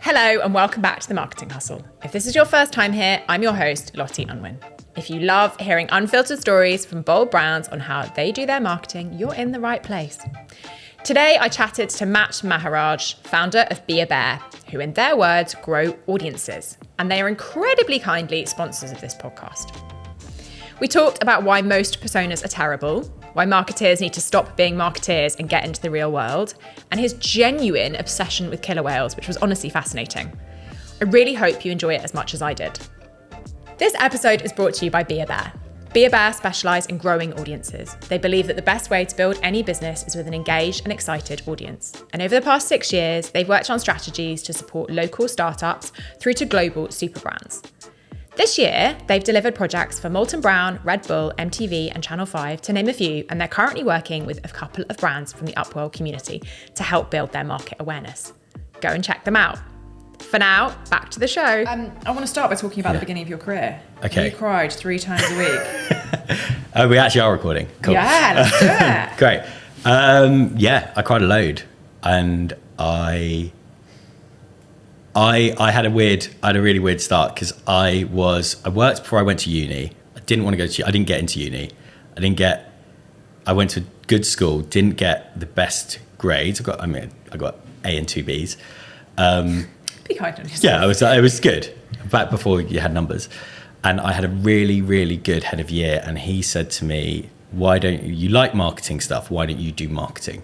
Hello and welcome back to The Marketing Hustle. If this is your first time here, I'm your host, Lottie Unwin. If you love hearing unfiltered stories from bold brands on how they do their marketing, you're in the right place. Today, I chatted to Max Maharajh, founder of Behaviour, who in their words, grow audiences. And they are incredibly kindly sponsors of this podcast. We talked about why most personas are terrible, why marketeers need to stop being marketeers and get into the real world, and his genuine obsession with killer whales, which was honestly fascinating. I really hope you enjoy it as much as I did. This episode is brought to you by Behaviour. Behaviour specialise in growing audiences. They believe that the best way to build any business is with an engaged and excited audience. And over the past 6 years, they've worked on strategies to support local startups through to global super brands. This year, they've delivered projects for Molton Brown, Red Bull, MTV and Channel 5, to name a few, and they're currently working with a couple of brands from the Upworld community to help build their market awareness. Go and check them out. For now, back to the show. I want to start by talking about the beginning of your career. Okay. You cried 3 times a week. We actually are recording. Cool. Yeah, let's do it. Great. I cried a load, and I had a really weird start because I worked before I went to uni. I didn't want to go to. I didn't get into uni. I went to a good school. Didn't get the best grades. I got A and 2 Bs. Be kind on yourself. Yeah, it was good back before you had numbers. And I had a really, really good head of year. And he said to me, why don't you like marketing stuff? Why don't you do marketing?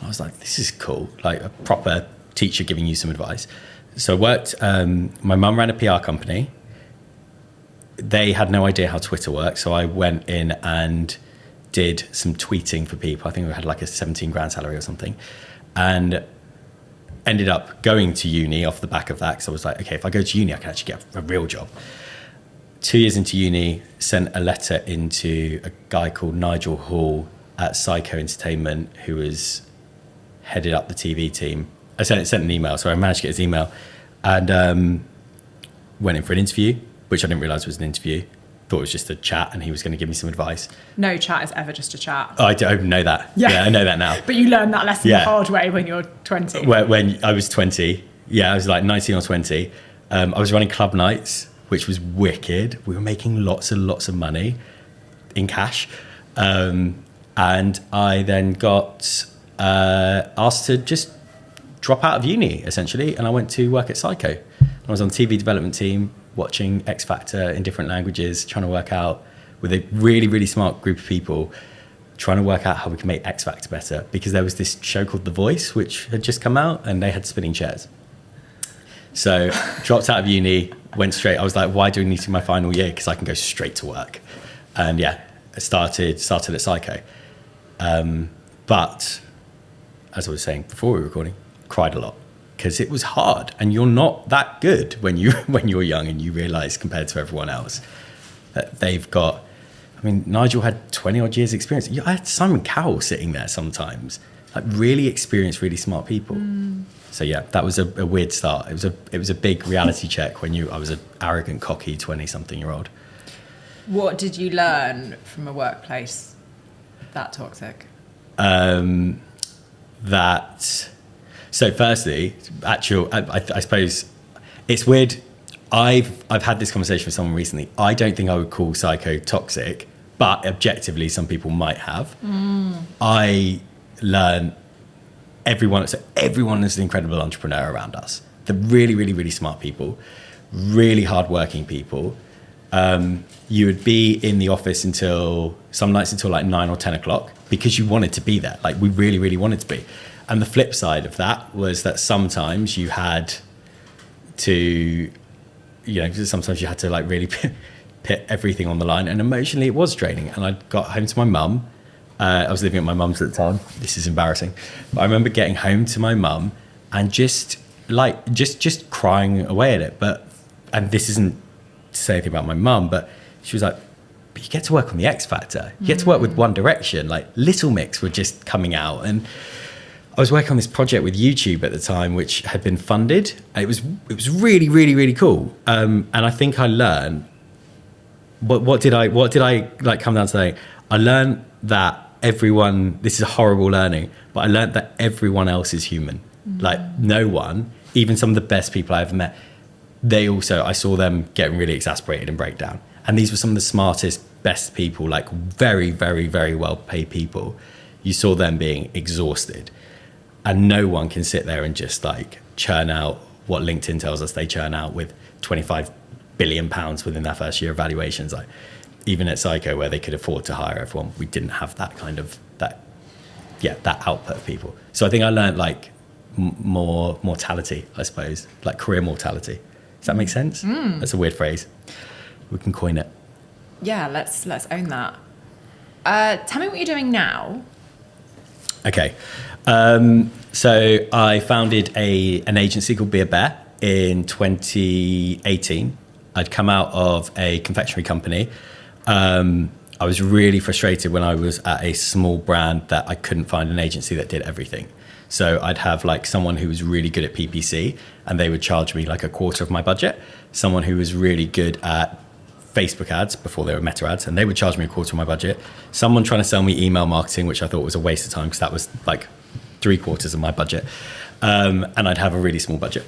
I was like, this is cool. Like a proper teacher giving you some advice. So I worked, my mum ran a PR company. They had no idea how Twitter worked. So I went in and did some tweeting for people. I think we had like a 17 grand salary or something. And ended up going to uni off the back of that. Because I was like, okay, if I go to uni, I can actually get a real job. 2 years into uni, sent a letter into a guy called Nigel Hall at Psycho Entertainment, who was headed up the TV team. I sent an email, so I managed to get his email, and went in for an interview, which I didn't realise was an interview. Thought it was just a chat, and he was going to give me some advice. No chat is ever just a chat. Oh, I don't know that. Yeah, I know that now. But you learned that lesson the hard way when you're 20. When I was 20, I was like 19 or 20. I was running club nights, which was wicked. We were making lots and lots of money in cash. And I then got asked to just drop out of uni, essentially. And I went to work at Psycho. I was on the TV development team, watching X Factor in different languages, trying to work out with a really, really smart group of people, trying to work out how we can make X Factor better. Because there was this show called The Voice, which had just come out, and they had spinning chairs. So dropped out of uni, went straight. I was like, why do I need to do my final year? Because I can go straight to work. And I started at Psycho. But as I was saying before we were recording, cried a lot because it was hard, and you're not that good when you're young, and you realise compared to everyone else that they've got. I mean, Nigel had 20 odd years experience. I had Simon Cowell sitting there sometimes, like really experienced, really smart people. So that was a weird start. It was a big reality check when I was an arrogant, cocky 20-something-year-old. What did you learn from a workplace that toxic? So firstly, I suppose it's weird. I've had this conversation with someone recently. I don't think I would call Psycho toxic, but objectively, some people might have. I learned everyone is an incredible entrepreneur around us. They're really, really, really smart people, really hardworking people. You would be in the office some nights until like 9 or 10 o'clock because you wanted to be there. Like we really, really wanted to be. And the flip side of that was that sometimes you had to, sometimes you had to like really put everything on the line, and emotionally it was draining. And I got home to my mum. I was living at my mum's at the time. This is embarrassing. But I remember getting home to my mum and just crying away at it. And this isn't to say anything about my mum, but she was like, but you get to work on the X Factor. You get to work with One Direction. Like Little Mix were just coming out. And I was working on this project with YouTube at the time, which had been funded. And it was really, really, really cool. And I think I learned, what did I like come down to saying? I learned that everyone, this is a horrible learning, but I learned that everyone else is human. Like no one even some of the best people I ever met, I saw them getting really exasperated and break down. And these were some of the smartest, best people, like very, very, very well paid people. You saw them being exhausted. And no one can sit there and just like churn out what LinkedIn tells us they churn out with £25 billion within their first year of valuations. Like even at Psycho, where they could afford to hire everyone, we didn't have that kind of that output of people. So I think I learned like more mortality, I suppose, like career mortality. Does that make sense? That's a weird phrase. We can coin it. Yeah, let's own that. Tell me what you're doing now. Okay. So I founded an agency called Behaviour in 2018. I'd come out of a confectionery company. I was really frustrated when I was at a small brand that I couldn't find an agency that did everything. So I'd have like someone who was really good at PPC and they would charge me like a quarter of my budget. Someone who was really good at Facebook ads before they were Meta ads and they would charge me a quarter of my budget. Someone trying to sell me email marketing, which I thought was a waste of time because that was like 3/4 of my budget. And I'd have a really small budget.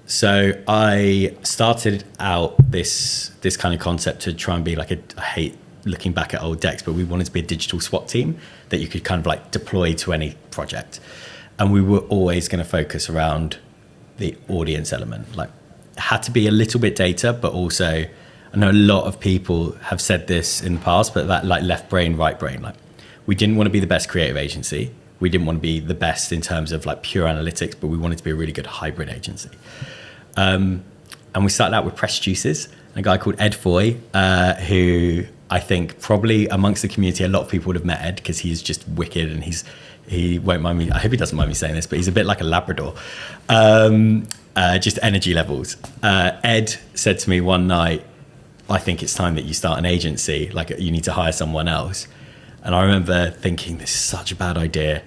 So I started out this kind of concept to try and be like I hate looking back at old decks, but we wanted to be a digital SWAT team that you could kind of like deploy to any project. And we were always going to focus around the audience element. Like it had to be a little bit data, but also I know a lot of people have said this in the past, but that like left brain, right brain, like we didn't want to be the best creative agency. We didn't want to be the best in terms of like pure analytics, but we wanted to be a really good hybrid agency. And we started out with Press Juices, a guy called Ed Foy, who I think probably amongst the community, a lot of people would have met Ed because he's just wicked and he won't mind me. I hope he doesn't mind me saying this, but he's a bit like a Labrador, just energy levels. Ed said to me one night, I think it's time that you start an agency, like you need to hire someone else. And I remember thinking this is such a bad idea,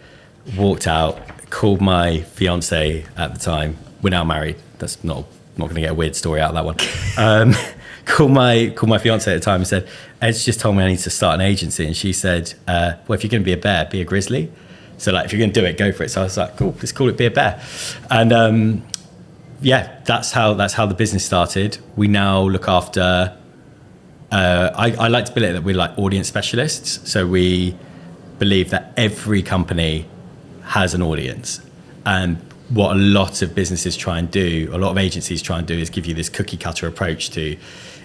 walked out, called my fiance at the time. We're now married. That's not going to get a weird story out of that one. Called my fiance at the time and said, Ed's just told me I need to start an agency. And she said, well, if you're going to be a bear, be a grizzly. So like, if you're going to do it, go for it. So I was like, cool, let's call it Be a Bear. And that's how the business started. We now look after, I like to believe that we're like audience specialists. So we believe that every company has an audience. And what a lot of businesses try and do, a lot of agencies try and do is give you this cookie cutter approach to,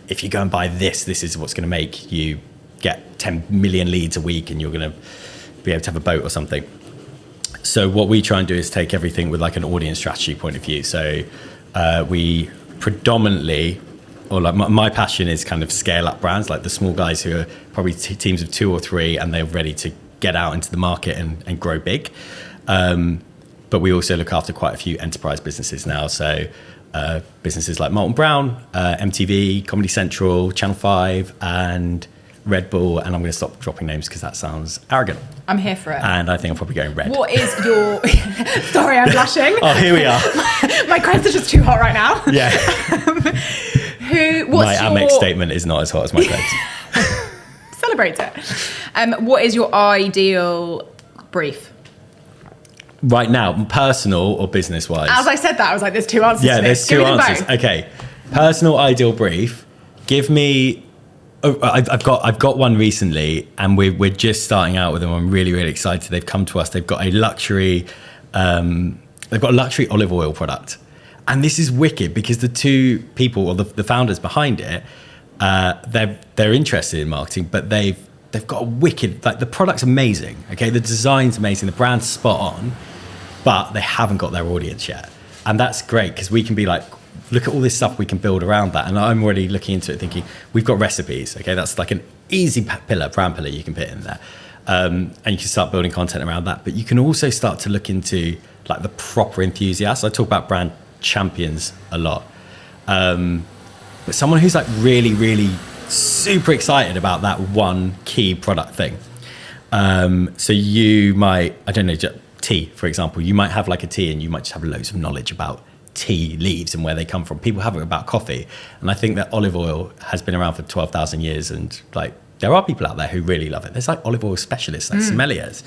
if you go and buy this is what's going to make you get 10 million leads a week and you're going to be able to have a boat or something. So what we try and do is take everything with like an audience strategy point of view. So we predominantly, or like my passion is kind of scale up brands, like the small guys who are probably teams of 2 or 3 and they're ready to get out into the market and grow big. But we also look after quite a few enterprise businesses now. So businesses like Molton Brown, MTV, Comedy Central, Channel 5 and Red Bull. And I'm going to stop dropping names because that sounds arrogant. I'm here for it. And I think I'm probably going red. What is your... Sorry, I'm blushing. Oh, here we are. My creds are just too hot right now. Yeah. What's my Amex statement is not as hot as my creds. Celebrate it. What is your ideal brief? Right now, personal or business wise? As I said that, I was like, there's 2 answers. Yeah, there's 2 answers. Okay, personal ideal brief. Give me. I've got one recently, and we're just starting out with them. I'm really excited. They've come to us. They've got a luxury. They've got a luxury olive oil product, and this is wicked because the 2 people or the founders behind it, they're interested in marketing, but they've got a wicked, like the product's amazing. Okay, the design's amazing, the brand's spot on, but they haven't got their audience yet, and that's great because we can be like, look at all this stuff we can build around that. And I'm already looking into it thinking we've got recipes. Okay, that's like an easy brand pillar you can put in there, and you can start building content around that. But you can also start to look into like the proper enthusiasts. I talk about brand champions a lot, but someone who's like really super excited about that one key product thing. So you might, I don't know, tea, for example, you might have like a tea and you might just have loads of knowledge about tea leaves and where they come from. People have it about coffee. And I think that olive oil has been around for 12,000 years. And like, there are people out there who really love it. There's like olive oil specialists, like sommeliers.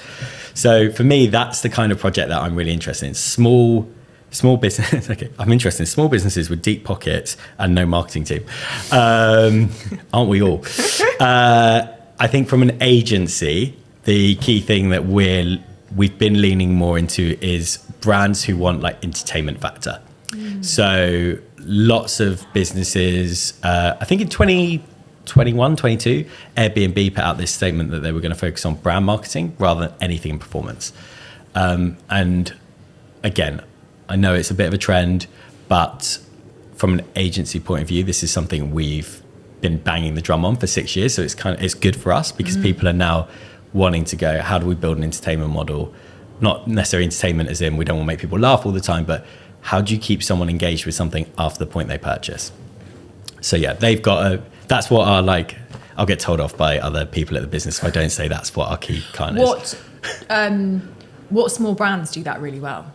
So for me, that's the kind of project that I'm really interested in. Small, small business. Okay, I'm interested in small businesses with deep pockets and no marketing team. Aren't we all? I think from an agency, the key thing that we've been leaning more into is brands who want like entertainment factor. So lots of businesses, I think in 2021, 22, Airbnb put out this statement that they were going to focus on brand marketing rather than anything in performance. And again, I know it's a bit of a trend, but from an agency point of view, this is something we've been banging the drum on for 6 years. So it's good for us because people are now wanting to go, how do we build an entertainment model? Not necessarily entertainment as in we don't want to make people laugh all the time, but how do you keep someone engaged with something after the point they purchase? So yeah, they've got that's what our like, I'll get told off by other people at the business if I don't say that's what our key client is. What small brands do that really well?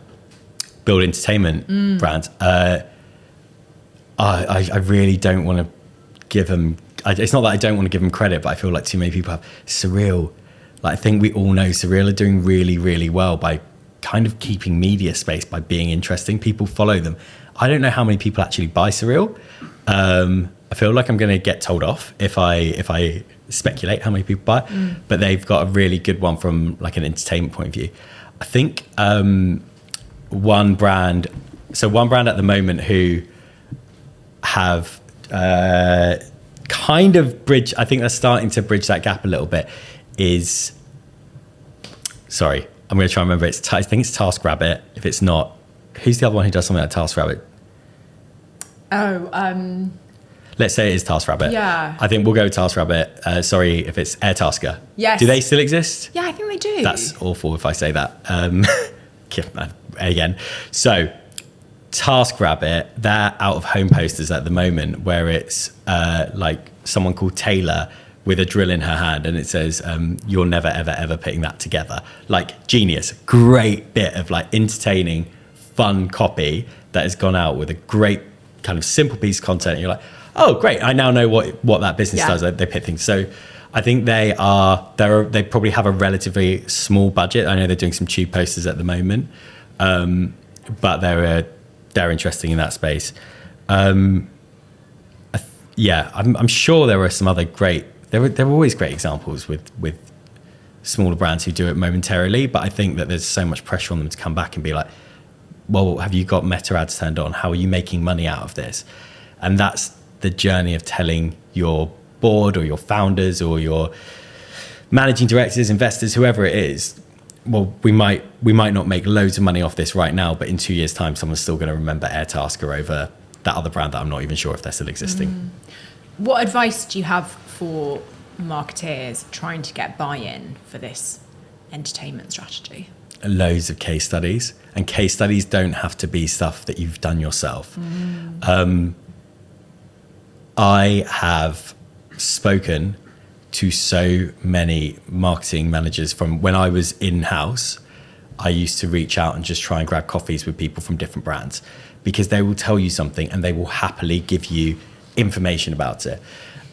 Build entertainment brands. I really don't want to give them, it's not that I don't want to give them credit, but I feel like too many people have Surreal. Like I think we all know Surreal are doing really, really well by kind of keeping media space, by being interesting. People follow them. I don't know how many people actually buy Surreal. I feel like I'm going to get told off if I speculate how many people buy, but they've got a really good one from like an entertainment point of view. I think one brand at the moment who have kind of bridge, I think they're starting to bridge that gap a little bit is, sorry, I'm going to try and remember. I think it's TaskRabbit. If it's not, who's the other one who does something like TaskRabbit? Let's say it is TaskRabbit. Yeah. I think we'll go with TaskRabbit. Sorry if it's Airtasker. Yes. Do they still exist? Yeah, I think they do. That's awful if I say that. Again. So TaskRabbit, they're out of home posters at the moment where it's like someone called Taylor with a drill in her hand and it says, you're never, ever, ever putting that together. Like genius, great bit of like entertaining, fun copy that has gone out with a great kind of simple piece of content. And you're like, oh, great. I now know what that business does. They pick things. So I think they probably have a relatively small budget. I know they're doing some tube posters at the moment, but they're interesting in that space. I'm sure there are some other great, there are always great examples with smaller brands who do it momentarily, but I think that there's so much pressure on them to come back and be like, well, have you got meta ads turned on? How are you making money out of this? And that's the journey of telling your board or your founders or your managing directors, investors, whoever it is, well, we might not make loads of money off this right now, but in 2 years' time, someone's still going to remember Airtasker over that other brand that I'm not even sure if they're still existing. What advice do you have for marketeers trying to get buy-in for this entertainment strategy? Loads of case studies, and case studies don't have to be stuff that you've done yourself. I have spoken to so many marketing managers from when I was in-house. I used to reach out and just try and grab coffees with people from different brands because they will tell you something and they will happily give you information about it.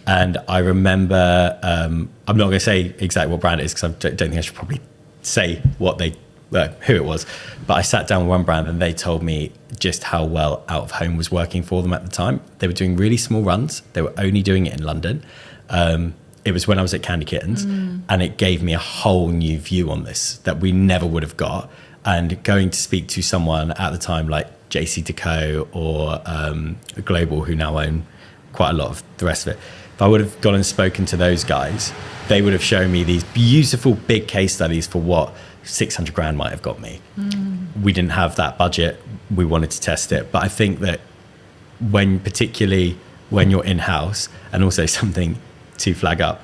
And I remember, I'm not going to say exactly what brand it is because I don't think I should probably say who it was, but I sat down with one brand and they told me just how well out of home was working for them at the time. They were doing really small runs. They were only doing it in London. It was when I was at Candy Kittens, and it gave me a whole new view on this that we never would have got. And going to speak to someone at the time like JC Deco or Global, who now own quite a lot of the rest of it, if I would have gone and spoken to those guys, they would have shown me these beautiful big case studies for what 600 grand might have got me. We didn't have that budget. We wanted to test it. But I think that particularly when you're in-house, and also something to flag up,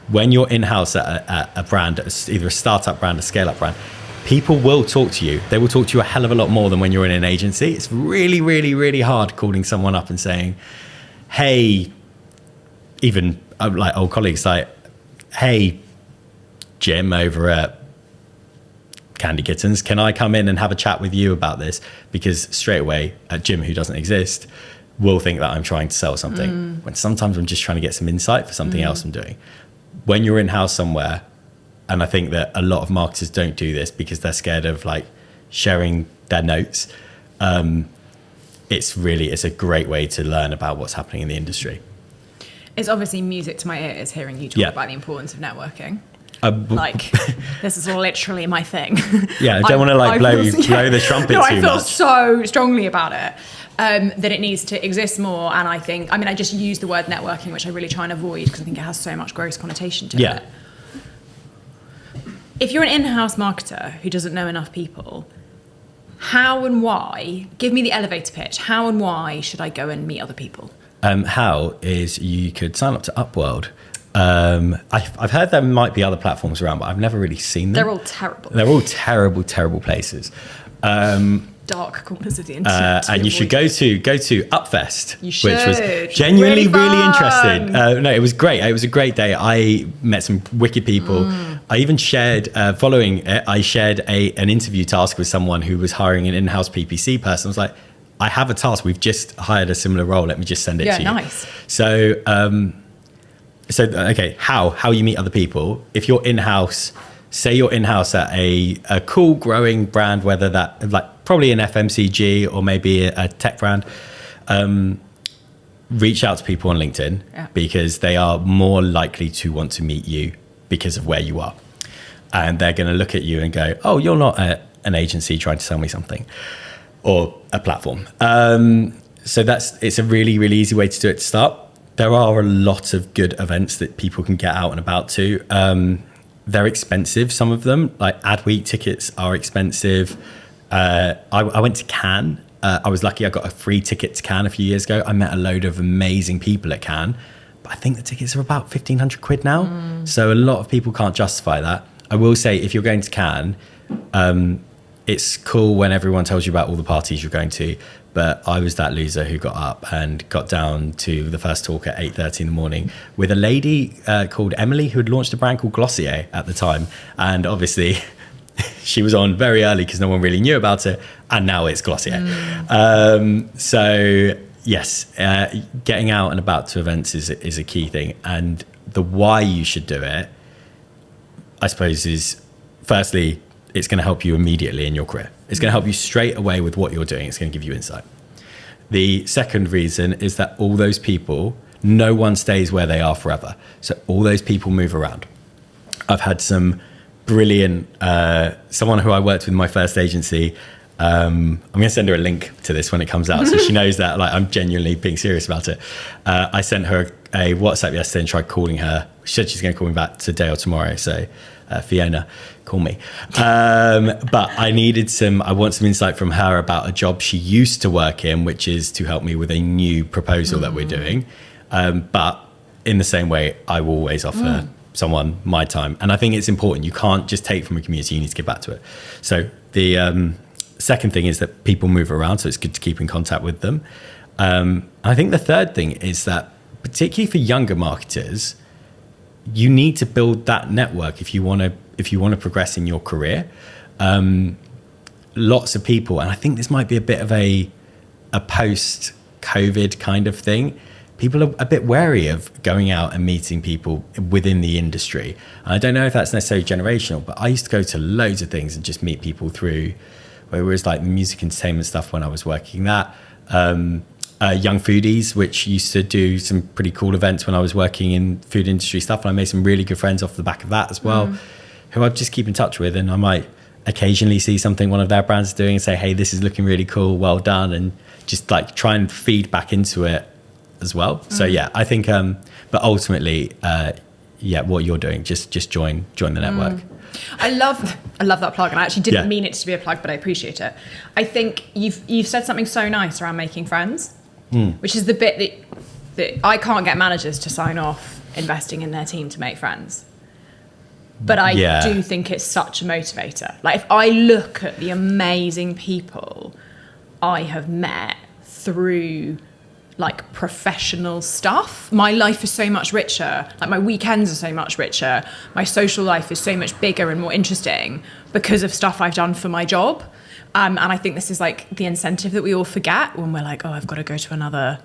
when you're in-house at a brand, either a startup brand, a scale-up brand, people will talk to you. They will talk to you a hell of a lot more than when you're in an agency. It's really, really, really hard calling someone up and saying, hey, even like old colleagues, like, hey, Jim over at Candy Kittens, can I come in and have a chat with you about this? Because straight away, Jim, who doesn't exist, will think that I'm trying to sell something, when sometimes I'm just trying to get some insight for something else I'm doing. When you're in-house somewhere, and I think that a lot of marketers don't do this because they're scared of like sharing their notes, it's a great way to learn about what's happening in the industry. It's obviously music to my ears hearing you talk about the importance of networking. Like, this is literally my thing. Yeah, I don't want to blow the trumpet too much. I feel so strongly about it, that it needs to exist more. And I just use the word networking, which I really try and avoid because I think it has so much gross connotation to it. If you're an in-house marketer who doesn't know enough people, how and why, give me the elevator pitch, how and why should I go and meet other people? How is you could sign up to Upworld. I've heard there might be other platforms around, but I've never really seen them. They're all terrible. They're all terrible, terrible places. Dark corners of the internet. And you should go to Upfest, you should. Which was genuinely really interesting. No, it was great. It was a great day. I met some wicked people. I even shared, following it, I shared an interview task with someone who was hiring an in-house PPC person. I was like, I have a task. We've just hired a similar role. Let me just send it to you. Yeah, nice. So, okay, how you meet other people. If you're in-house, say you're in-house at a cool growing brand, whether that like probably an FMCG or maybe a tech brand, reach out to people on LinkedIn because they are more likely to want to meet you because of where you are. And they're going to look at you and go, oh, you're not an agency trying to sell me something or a platform. So it's a really, really easy way to do it to start. There are a lot of good events that people can get out and about to. They're expensive, some of them. Like Adweek tickets are expensive. I went to Cannes. I was lucky I got a free ticket to Cannes a few years ago. I met a load of amazing people at Cannes. But I think the tickets are about 1,500 quid now. So a lot of people can't justify that. I will say if you're going to Cannes, it's cool when everyone tells you about all the parties you're going to. But I was that loser who got up and got down to the first talk at 8:30 in the morning with a lady called Emily who had launched a brand called Glossier at the time. And obviously she was on very early because no one really knew about it. And now it's Glossier. So yes, getting out and about to events is a key thing. And the why you should do it, I suppose, is firstly, it's going to help you immediately in your career. It's going to help you straight away with what you're doing. It's going to give you insight. The second reason is that all those people, no one stays where they are forever. So all those people move around. I've had some brilliant, someone who I worked with in my first agency. I'm going to send her a link to this when it comes out so she knows that I'm genuinely being serious about it. I sent her a WhatsApp yesterday and tried calling her. She said she's going to call me back today or tomorrow. So Fiona, call me. But I want some insight from her about a job she used to work in, which is to help me with a new proposal that we're doing. But in the same way, I will always offer someone my time. And I think it's important. You can't just take from a community, you need to give back to it. So the second thing is that people move around, so it's good to keep in contact with them. I think the third thing is that, particularly for younger marketers, you need to build that network if you want to progress in your career. Lots of people, and I think this might be a bit of a post-COVID kind of thing. People are a bit wary of going out and meeting people within the industry. And I don't know if that's necessarily generational, but I used to go to loads of things and just meet people through, whether it was like music entertainment stuff when I was working that. Young Foodies, which used to do some pretty cool events when I was working in food industry stuff. And I made some really good friends off the back of that as well, who I just keep in touch with. And I might occasionally see something one of their brands is doing and say, hey, this is looking really cool, well done. And just like try and feed back into it as well. So yeah, I think, but ultimately, what you're doing, just join the network. I love that plug, and I actually didn't mean it to be a plug, but I appreciate it. I think you've said something so nice around making friends, which is the bit that I can't get managers to sign off investing in their team to make friends. But I do think it's such a motivator. Like if I look at the amazing people I have met through like professional stuff, my life is so much richer. Like my weekends are so much richer. My social life is so much bigger and more interesting because of stuff I've done for my job. And I think this is like the incentive that we all forget when we're like, oh, I've got to go to another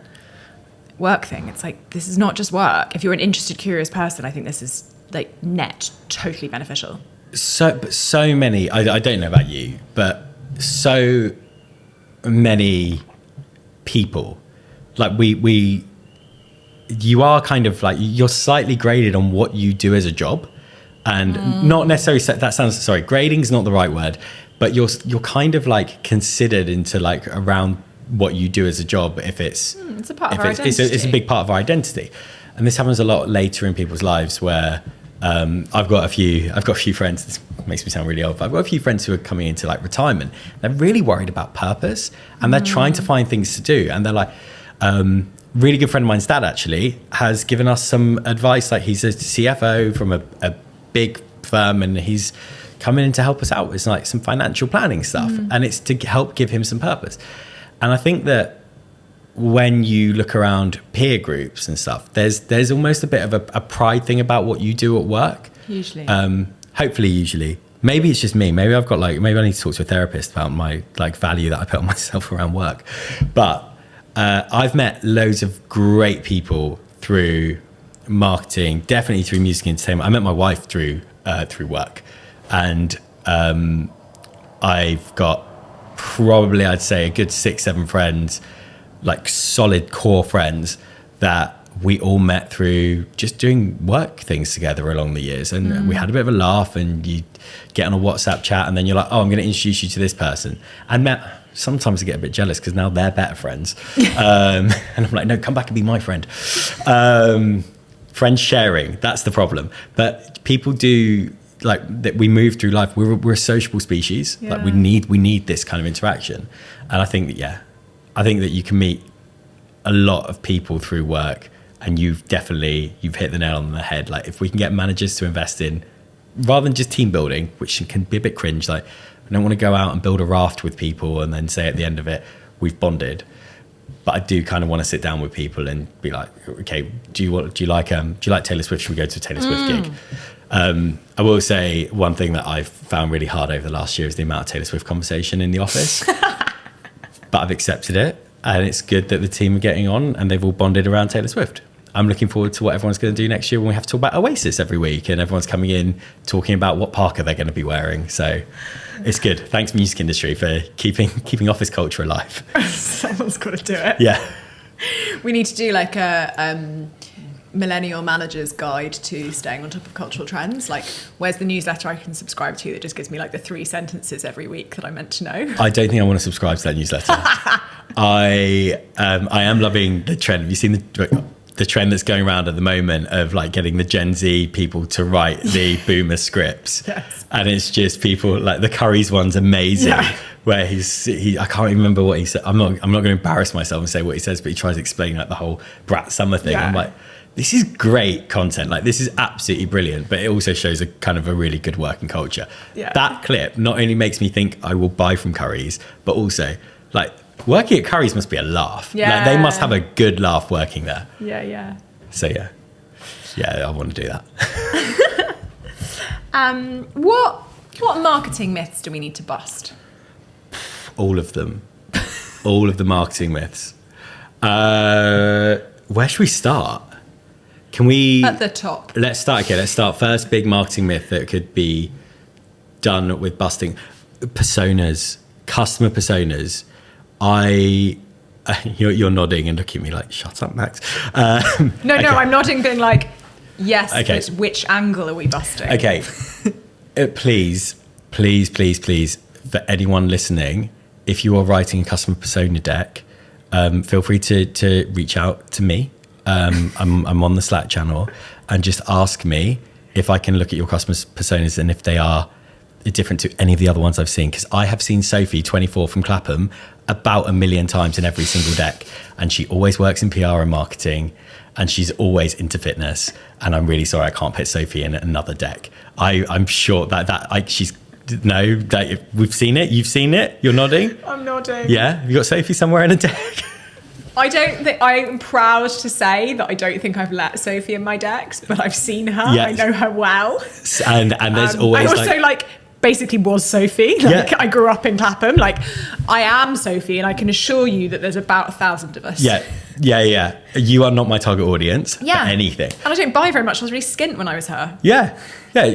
work thing. It's like, this is not just work. If you're an interested, curious person, I think this is like net totally beneficial. So many, I don't know about you, but so many people. Like you are kind of like, you're slightly graded on what you do as a job, and not necessarily, grading's not the right word, but you're kind of like considered into like around what you do as a job. If it's a part of our identity. It's a big part of our identity. And this happens a lot later in people's lives where I've got a few friends, this makes me sound really old, but I've got a few friends who are coming into like retirement. They're really worried about purpose, and they're trying to find things to do. And they're like, really good friend of mine's dad actually has given us some advice. Like, he's a CFO from a big firm, and he's coming in to help us out with like some financial planning stuff, and it's to help give him some purpose. And I think that when you look around peer groups and stuff, there's almost a bit of a pride thing about what you do at work. Usually. Usually. Maybe it's just me. Maybe I've got like, maybe I need to talk to a therapist about my like value that I put on myself around work. But I've met loads of great people through marketing, definitely through music and entertainment. I met my wife through work, and I've got probably, I'd say, a good 6-7 friends, like solid core friends that we all met through just doing work things together along the years. And we had a bit of a laugh, and you get on a WhatsApp chat, and then you're like, oh, I'm going to introduce you to this person. And sometimes I get a bit jealous because now they're better friends. And I'm like, no, come back and be my friend. Friends sharing, that's the problem. But people do, like, that we move through life. We're a sociable species. Yeah. Like we need this kind of interaction. And I think that you can meet a lot of people through work, and you've hit the nail on the head. Like, if we can get managers to invest in, rather than just team building, which can be a bit cringe, like I don't want to go out and build a raft with people and then say at the end of it, we've bonded. But I do kind of want to sit down with people and be like, okay, do you like Taylor Swift? Should we go to a Taylor Swift gig? I will say one thing that I've found really hard over the last year is the amount of Taylor Swift conversation in the office. But I've accepted it, and it's good that the team are getting on and they've all bonded around Taylor Swift. I'm looking forward to what everyone's going to do next year when we have to talk about Oasis every week, and everyone's coming in talking about what parka they're going to be wearing. So it's good. Thanks, music industry, for keeping office culture alive. Someone's got to do it. Yeah. We need to do like a millennial manager's guide to staying on top of cultural trends. Like, where's the newsletter I can subscribe to that just gives me like the 3 sentences every week that I'm meant to know? I don't think I want to subscribe to that newsletter. I am loving the trend. Have you seen the trend that's going around at the moment of like getting the Gen Z people to write the boomer scripts? Yes. And it's just people like the Curry's one's amazing. Yeah. Where I can't remember what he said. I'm not going to embarrass myself and say what he says, but he tries to explain like the whole Brat Summer thing. Yeah. I'm like, this is great content. Like, this is absolutely brilliant, but it also shows a kind of a really good working culture. Yeah. That clip not only makes me think I will buy from Curry's, but also like, working at Curry's must be a laugh. Yeah. Like, they must have a good laugh working there. Yeah, yeah. So yeah, I want to do that. What marketing myths do we need to bust? All of them. All of the marketing myths. Where should we start? Can we... At the top. Let's start. First big marketing myth that could be done with busting. Personas. Customer personas. You're nodding and looking at me like, shut up, Max. No, I'm nodding being like, yes, okay. But which angle are we busting? Okay. Please, for anyone listening, if you are writing a customer persona deck, feel free to reach out to me. I'm on the Slack channel, and just ask me if I can look at your customer personas and if they are different to any of the other ones I've seen, because I have seen Sophie 24 from Clapham about 1 million times in every single deck, and she always works in PR and marketing, and she's always into fitness, and I'm really sorry I can't put Sophie in another deck. I'm sure that we've seen it. You've seen it. You're nodding. I'm nodding. Yeah, have you got Sophie somewhere in a deck? I'm proud to say that I don't think I've let Sophie in my decks, but I've seen her. Yes. I know her well. And there's always I also basically was Sophie. Like, Yeah. I grew up in Clapham. Like, I am Sophie, and I can assure you that there's about 1,000 of us. Yeah. You are not my target audience for anything. And I don't buy very much. I was really skint when I was her. Yeah.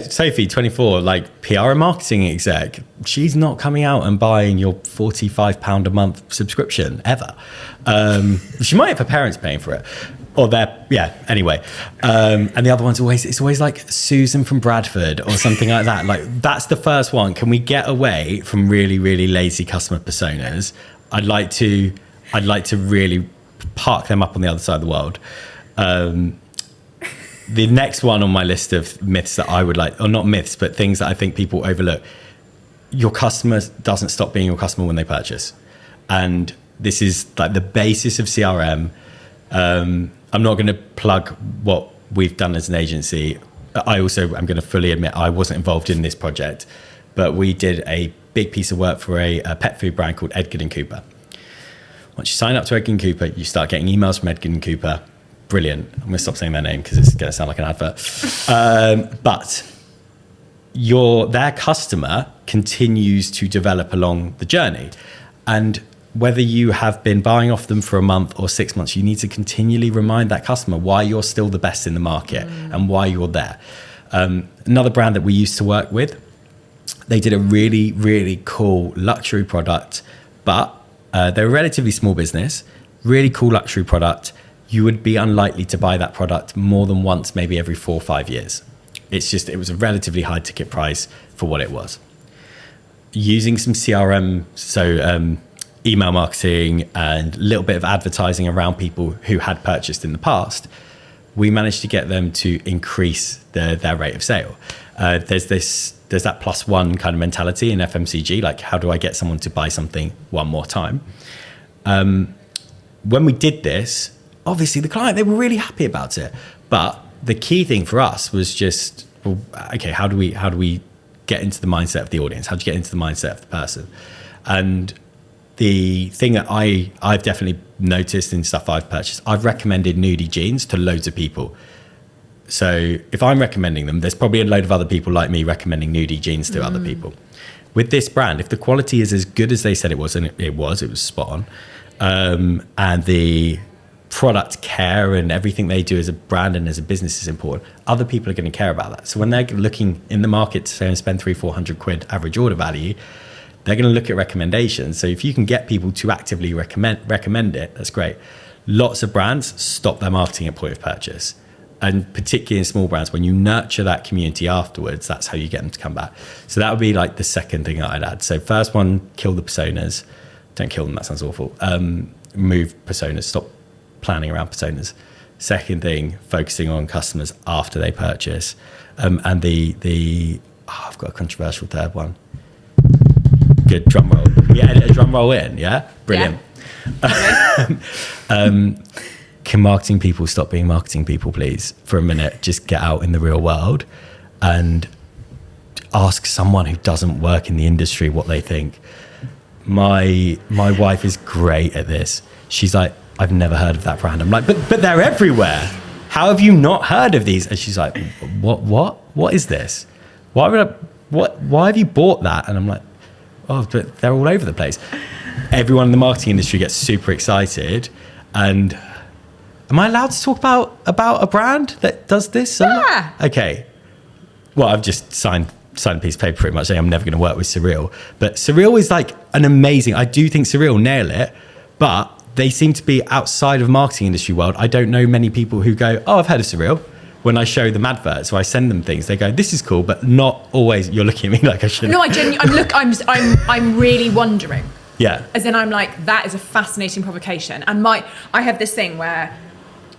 Sophie, 24, like PR and marketing exec. She's not coming out and buying your £45 a month subscription ever. She might have her parents paying for it. Or anyway. And the other one's it's always like Susan from Bradford or something like that. Like, that's the first one. Can we get away from really, really lazy customer personas? I'd like to really park them up on the other side of the world. The next one on my list of myths that I would like, or not myths, but things that I think people overlook. Your customer doesn't stop being your customer when they purchase. And this is like the basis of CRM. I'm not going to plug what we've done as an agency. I also am going to fully admit I wasn't involved in this project, but we did a big piece of work for a pet food brand called Edgar & Cooper. Once you sign up to Edgar & Cooper, you start getting emails from Edgar & Cooper. Brilliant. I'm going to stop saying their name because it's going to sound like an advert. But their customer continues to develop along the journey. And whether you have been buying off them for a month or 6 months, you need to continually remind that customer why you're still the best in the market and why you're there. Another brand that we used to work with, they did a really, really cool luxury product, but they're a relatively small business, really cool luxury product. You would be unlikely to buy that product more than once, maybe every 4 or 5 years. It was a relatively high ticket price for what it was. Using some CRM, email marketing and a little bit of advertising around people who had purchased in the past, we managed to get them to increase their rate of sale. There's that +1 kind of mentality in FMCG, like, how do I get someone to buy something one more time? When we did this, obviously the client, they were really happy about it. But the key thing for us was just, well, okay, how do we get into the mindset of the audience? How do you get into the mindset of the person? And the thing that I've definitely noticed in stuff I've purchased, I've recommended nudie jeans to loads of people. So if I'm recommending them, there's probably a load of other people like me recommending nudie jeans to other people. With this brand, if the quality is as good as they said it was, and it was spot on, and the product care and everything they do as a brand and as a business is important, other people are going to care about that. So when they're looking in the market to say and spend 300-400 quid average order value, they're going to look at recommendations. So if you can get people to actively recommend it, that's great. Lots of brands stop their marketing at point of purchase. And particularly in small brands, when you nurture that community afterwards, that's how you get them to come back. So that would be like the second thing that I'd add. So first one, kill the personas. Don't kill them, that sounds awful. Move personas, stop planning around personas. Second thing, focusing on customers after they purchase. And I've got a controversial third one. Good, drum roll. Yeah, edit a drum roll in, yeah? Brilliant. Yeah. Can marketing people stop being marketing people, please, for a minute? Just get out in the real world and ask someone who doesn't work in the industry what they think. My wife is great at this. She's like, I've never heard of that brand. I'm like, but they're everywhere. How have you not heard of these? And she's like, what is this? Why have you bought that? And I'm like, oh, but they're all over the place. Everyone in the marketing industry gets super excited. And am I allowed to talk about a brand that does this? Yeah. Okay. Well, I've just signed a piece of paper pretty much saying I'm never going to work with Surreal. But Surreal is like an amazing, I do think Surreal nail it, but they seem to be outside of marketing industry world. I don't know many people who go, oh, I've heard of Surreal. When I show them adverts, so I send them things, they go, this is cool, but not always. You're looking at me like I shouldn't. No, I'm really wondering. Yeah. As in, I'm like, that is a fascinating provocation. And I have this thing where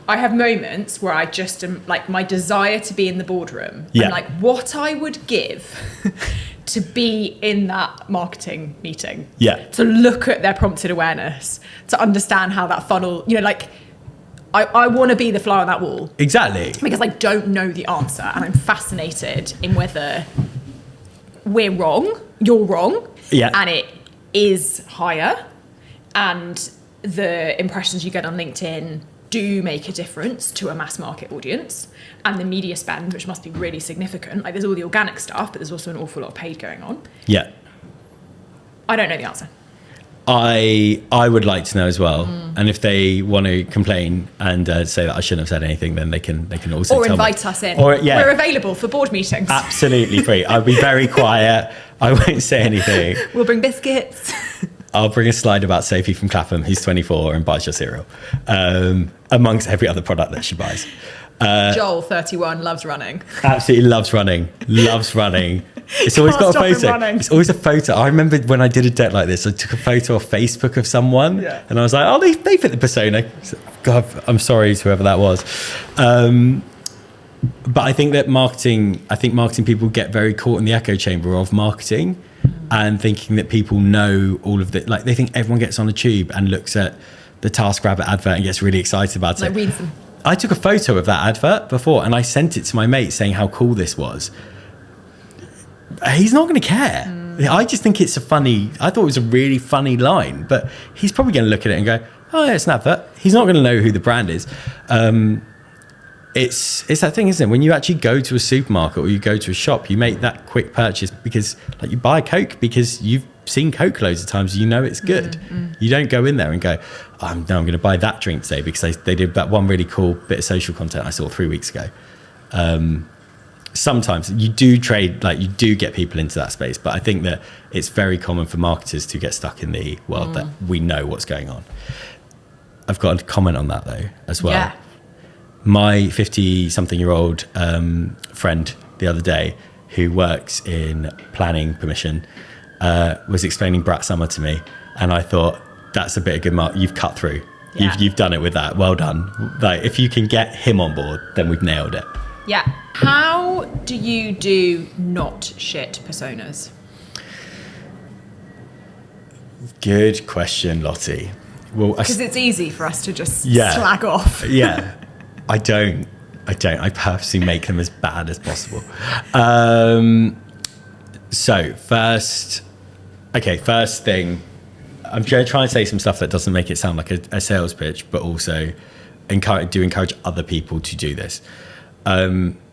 I have moments where I just am like, my desire to be in the boardroom. Yeah. And like what I would give to be in that marketing meeting. Yeah. To look at their prompted awareness, to understand how that funnel, like, I want to be the fly on that wall. Exactly. Because I don't know the answer, and I'm fascinated in whether we're wrong, you're wrong, and it is higher, and the impressions you get on LinkedIn do make a difference to a mass market audience, and the media spend, which must be really significant. Like, there's all the organic stuff, but there's also an awful lot of paid going on. Yeah. I don't know the answer. I would like to know as well, and if they want to complain and say that I shouldn't have said anything, then they can also or tell invite me. us in. Or, yeah, we're available for board meetings. Absolutely free. I'll be very quiet. I won't say anything. We'll bring biscuits. I'll bring a slide about Sophie from Clapham, who's 24 and buys your cereal, amongst every other product that she buys. Joel, 31, loves running. Absolutely loves running. It's always got a photo. It's always a photo. I remember when I did a deck like this, I took a photo off Facebook of someone, and I was like, oh, they fit the persona. God, I'm sorry to whoever that was. But I think marketing people get very caught in the echo chamber of marketing and thinking that people know all of the, like, they think everyone gets on a tube and looks at the TaskRabbit advert and gets really excited about it. Reads them. I took a photo of that advert before and I sent it to my mate saying how cool this was. He's not going to care. I just think I thought it was a really funny line, but he's probably going to look at it and go, oh, yeah, it's an advert. He's not going to know who the brand is. It's that thing, isn't it? When you actually go to a supermarket or you go to a shop, you make that quick purchase because, like, you buy Coke because you've seen Coke loads of times, you know it's good. You don't go in there and go, I'm going to buy that drink today because they did that one really cool bit of social content I saw 3 weeks ago. Sometimes you do trade, like, you do get people into that space, but I think that it's very common for marketers to get stuck in the world that we know what's going on. I've got a comment on that though as well. Yeah. My 50-something-year-old friend the other day, who works in planning permission, was explaining Brat Summer to me, and I thought, that's a bit of good mark. You've cut through. Yeah. You've done it with that. Well done. Like, if you can get him on board, then we've nailed it. Yeah. How do you do not shit personas? Good question, Lottie. Well, because it's easy for us to just slag off. Yeah. I don't. I purposely make them as bad as possible. So first thing, I'm going to try and say some stuff that doesn't make it sound like a sales pitch, but also encourage other people to do this.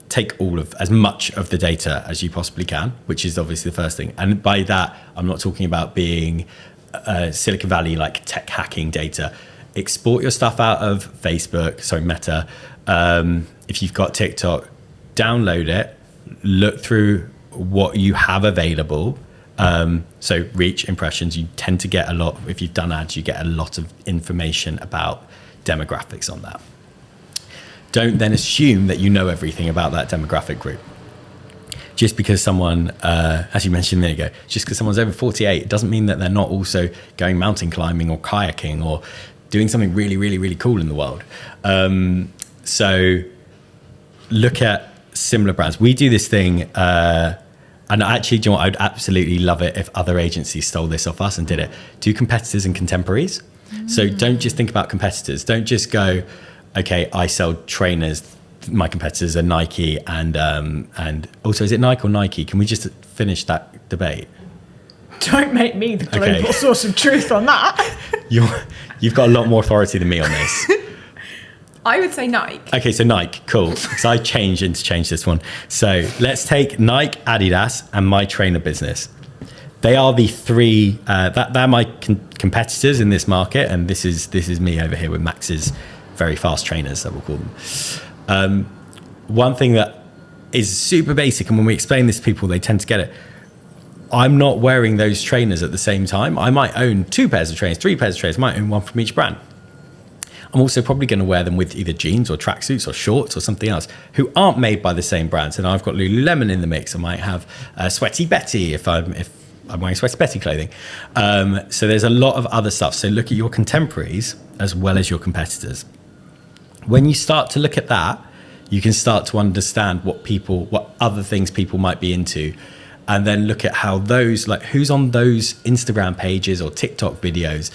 Take as much of the data as you possibly can, which is obviously the first thing. And by that, I'm not talking about being Silicon Valley, like tech hacking data. Export your stuff out of Meta. If you've got TikTok, download it, look through what you have available. So reach, impressions, you tend to get a lot. If you've done ads, you get a lot of information about demographics on that. Don't then assume that you know everything about that demographic group. Just because someone, as you mentioned a minute ago, just because someone's over 48, it doesn't mean that they're not also going mountain climbing or kayaking or doing something really, really, really cool in the world. So look at similar brands. We do this thing, and actually, do you know what? I'd absolutely love it if other agencies stole this off us and did it. Do competitors and contemporaries. So don't just think about competitors. Don't just go, okay, I sell trainers. My competitors are Nike and also, is it Nike or Nike? Can we just finish that debate? Don't make me the global source of truth on that. You've got a lot more authority than me on this. I would say Nike. Okay, so Nike, cool. Because I interchanged this one. So let's take Nike, Adidas, and my trainer business. They are the three. They're my competitors in this market, and this is me over here with Max's very fast trainers, that we'll call them. One thing that is super basic, and when we explain this to people, they tend to get it. I'm not wearing those trainers at the same time. I might own 2 pairs of trainers, 3 pairs of trainers, might own one from each brand. I'm also probably going to wear them with either jeans or tracksuits or shorts or something else who aren't made by the same brands. And I've got Lululemon in the mix. I might have Sweaty Betty if I'm wearing Sweaty Betty clothing. So there's a lot of other stuff. So look at your contemporaries as well as your competitors. When you start to look at that, you can start to understand what other things people might be into. And then look at how those, like who's on those Instagram pages or TikTok videos.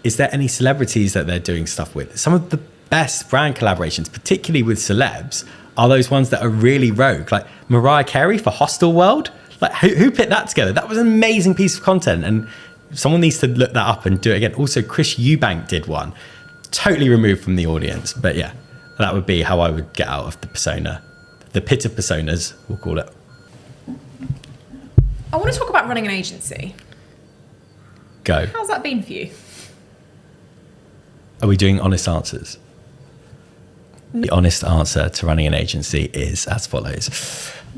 Is there any celebrities that they're doing stuff with? Some of the best brand collaborations, particularly with celebs, are those ones that are really rogue. Like Mariah Carey for Hostel World. Like who put that together? That was an amazing piece of content. And someone needs to look that up and do it again. Also, Chris Eubank did one. totally removed from the audience. But yeah, that would be how I would get out of the persona, the pit of personas, we'll call it. I want to talk about running an agency. Go. How's that been for you? Are we doing honest answers? The honest answer to running an agency is as follows.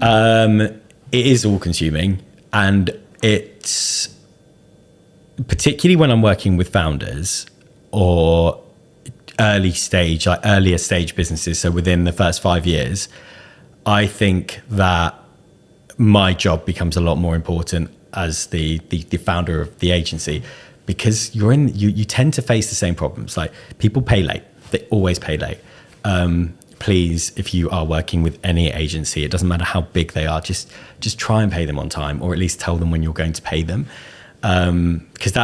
It is all consuming, and it's particularly when I'm working with founders or earlier stage businesses. So within the first 5 years, I think that my job becomes a lot more important as the founder of the agency, because you tend to face the same problems. Like, people pay late. They always pay late. Please, if you are working with any agency, it doesn't matter how big they are, just try and pay them on time, or at least tell them when you're going to pay them. Because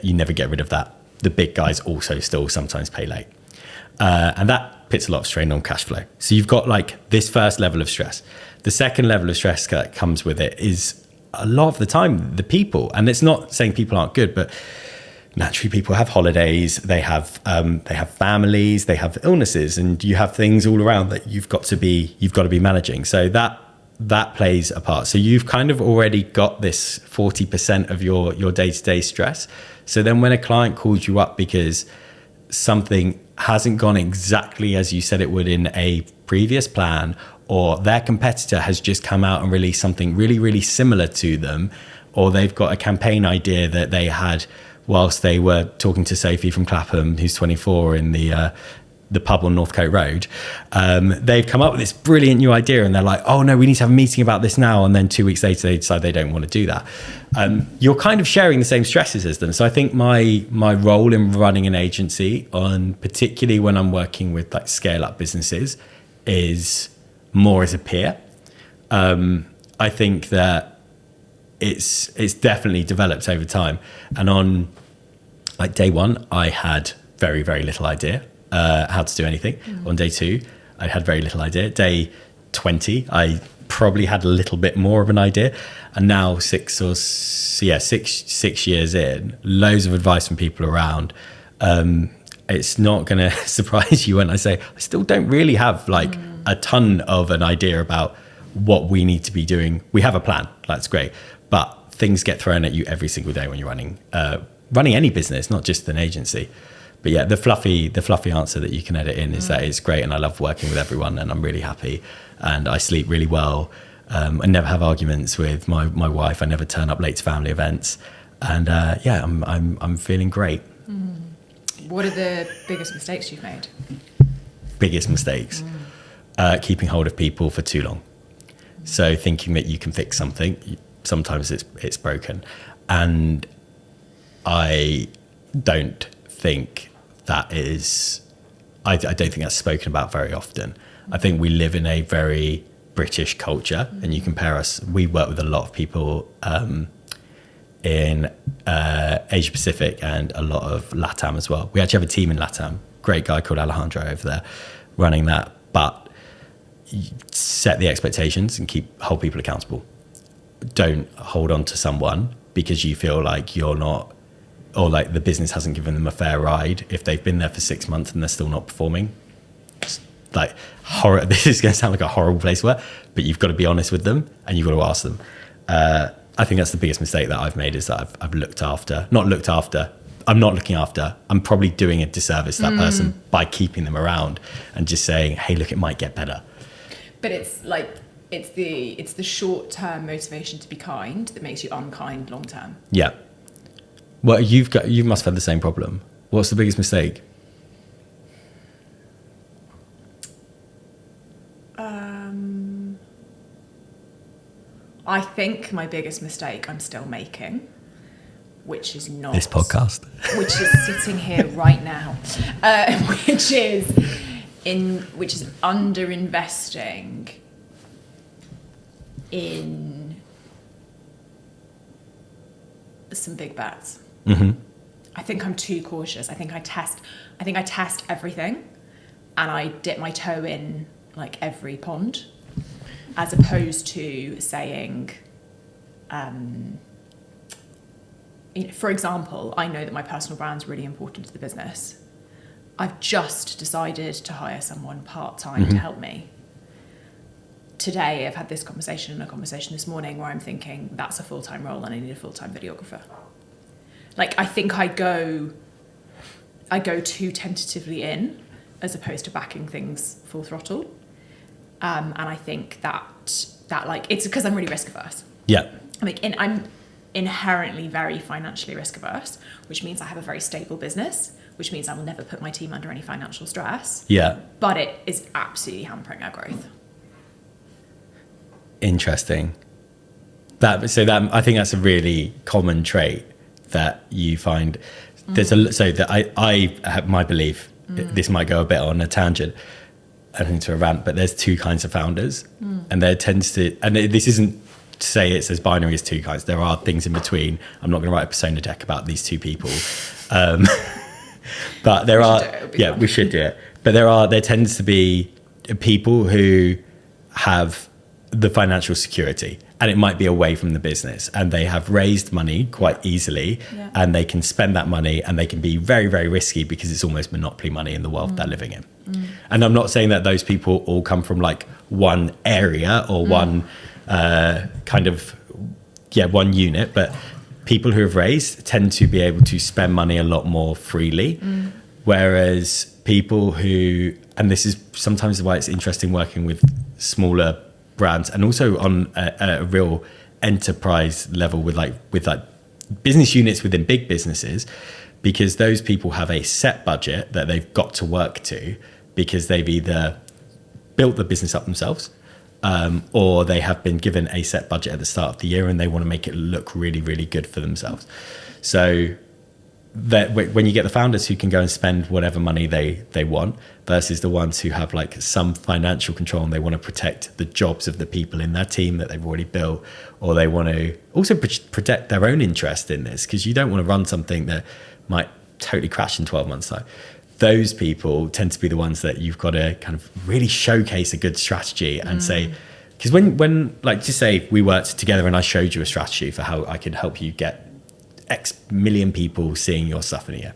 you never get rid of that. The big guys also still sometimes pay late. And that puts a lot of strain on cash flow. So you've got like this first level of stress. The second level of stress that comes with it is a lot of the time the people. And it's not saying people aren't good, but naturally people have holidays, they have families, they have illnesses, and you have things all around that you've got to be managing. So that plays a part. So you've kind of already got this 40% of your day-to-day stress. So then when a client calls you up because something hasn't gone exactly as you said it would in a previous plan, or their competitor has just come out and released something really, really similar to them, or they've got a campaign idea that they had whilst they were talking to Sophie from Clapham, who's 24, in the pub on Northcote Road, they've come up with this brilliant new idea, and they're like, oh no, we need to have a meeting about this now. And then 2 weeks later, they decide they don't want to do that. You're kind of sharing the same stresses as them. So I think my role in running an agency, particularly when I'm working with like scale up businesses, is more as a peer. I think that it's definitely developed over time. And on like day one, I had very, very little idea how to do anything. On day two, I had very little idea. Day 20, I probably had a little bit more of an idea. And now 6 years in, loads of advice from people around. It's not going to surprise you when I say I still don't really have like a ton of an idea about what we need to be doing. We have a plan, that's great, but things get thrown at you every single day when you're running any business, not just an agency. But yeah, the fluffy answer that you can edit in is that it's great, and I love working with everyone, and I'm really happy, and I sleep really well. I never have arguments with my wife. I never turn up late to family events, and I'm feeling great. What are the biggest mistakes you've made? Biggest mistakes? Keeping hold of people for too long. So thinking that you can fix something, sometimes it's broken. And I don't think that is, I don't think that's spoken about very often. I think we live in a very British culture, and you compare us, we work with a lot of people in Asia Pacific and a lot of LATAM as well. We actually have a team in LATAM, great guy called Alejandro over there running that. But set the expectations and hold people accountable. Don't hold on to someone because you feel like you're not, or like the business hasn't given them a fair ride if they've been there for 6 months and they're still not performing. It's like horror. This is going to sound like a horrible place to work, but you've got to be honest with them and you've got to ask them. I think that's the biggest mistake that I've made, is that I'm not looking after. I'm probably doing a disservice to that person by keeping them around and just saying, hey, look, it might get better. But it's like it's the short-term motivation to be kind that makes you unkind long-term. Yeah. Well, you must have had the same problem. What's the biggest mistake? I think my biggest mistake I'm still making, which is not this podcast, which is sitting here right now, which is underinvesting in some big bets. I think I'm too cautious. I think I test everything, and I dip my toe in like every pond, as opposed to saying, for example, I know that my personal brand is really important to the business. I've just decided to hire someone part-time to help me. Today, I've had this conversation and a conversation this morning where I'm thinking that's a full-time role and I need a full-time videographer. Like, I think I go too tentatively in as opposed to backing things full throttle. And I think that like, it's because I'm really risk averse. Yeah. I'm inherently very financially risk averse, which means I have a very stable business, which means I will never put my team under any financial stress. Yeah. But it is absolutely hampering our growth. Interesting. I think that's a really common trait that you find. I have my belief. This might go a bit on a tangent, I think, to a rant, but there's two kinds of founders, and there tends to, and this isn't to say it's as binary as two kinds. There are things in between. I'm not going to write a persona deck about these two people, but we should do it. But there tends to be people who have the financial security, and it might be away from the business, and they have raised money quite easily, and they can spend that money, and they can be very, very risky because it's almost monopoly money in the world they're living in. And I'm not saying that those people all come from like one area or one one unit, but people who have raised tend to be able to spend money a lot more freely, whereas people who, and this is sometimes why it's interesting working with smaller brands and also on a real enterprise level with business units within big businesses, because those people have a set budget that they've got to work to because they've either built the business up themselves, or they have been given a set budget at the start of the year and they want to make it look really, really good for themselves. So that when you get the founders who can go and spend whatever money they want versus the ones who have like some financial control and they want to protect the jobs of the people in their team that they've already built, or they want to also protect their own interest in this, because you don't want to run something that might totally crash in 12 months time. Those people tend to be the ones that you've got to kind of really showcase a good strategy and say, because when like, just say we worked together and I showed you a strategy for how I could help you get X million people seeing your stuff in a year.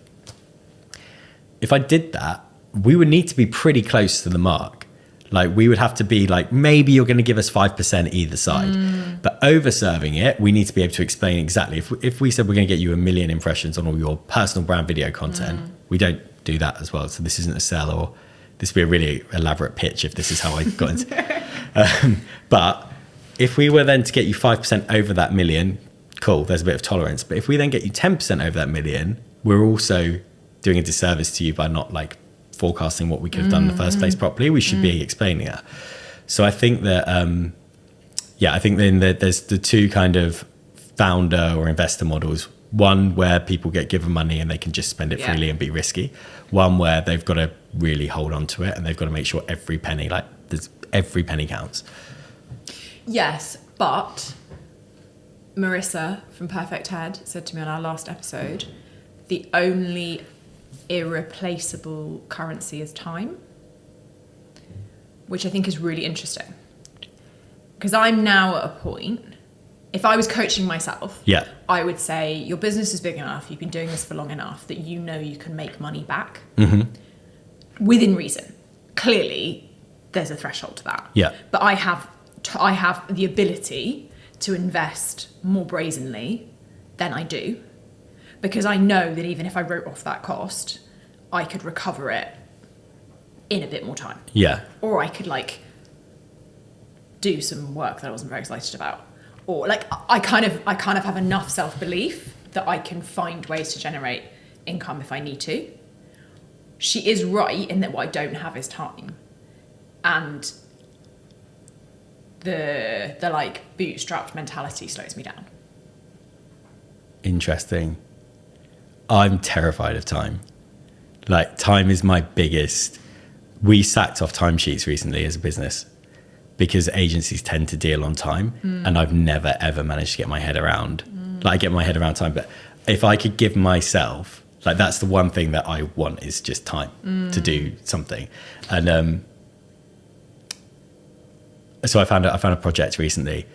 If I did that, we would need to be pretty close to the mark. Like, we would have to be like, maybe you're going to give us 5% either side, but over serving it, we need to be able to explain exactly. If we said we're going to get you 1 million impressions on all your personal brand video content, we don't do that as well. So this isn't a sell, or this would be a really elaborate pitch if this is how I got into but if we were then to get you 5% over that million, cool, there's a bit of tolerance. But if we then get you 10% over that million, we're also doing a disservice to you by not like forecasting what we could have done in the first place properly. We should be explaining that. So I think that I think then there's the two kind of founder or investor models. One where people get given money and they can just spend it freely and be risky. One where they've got to really hold on to it and they've got to make sure every penny counts. Yes, but Marissa from Perfect Head said to me on our last episode, the only irreplaceable currency is time, which I think is really interesting. Because I'm now at a point, if I was coaching myself, I would say your business is big enough, you've been doing this for long enough that you know you can make money back within reason. Clearly, there's a threshold to that. But I have the ability to invest more brazenly than I do, because I know that even if I wrote off that cost, I could recover it in a bit more time. Or I could like do some work that I wasn't very excited about. Or like I kind of have enough self-belief that I can find ways to generate income if I need to. She is right in that what I don't have is time. And the like bootstrapped mentality slows me down. Interesting. I'm terrified of time. Like, time is my biggest. We sacked off timesheets recently as a business because agencies tend to deal on time, and I've never ever managed to get my head around. Like, I get my head around time, but if I could give myself, like, that's the one thing that I want is just time to do something. And so I found a project recently.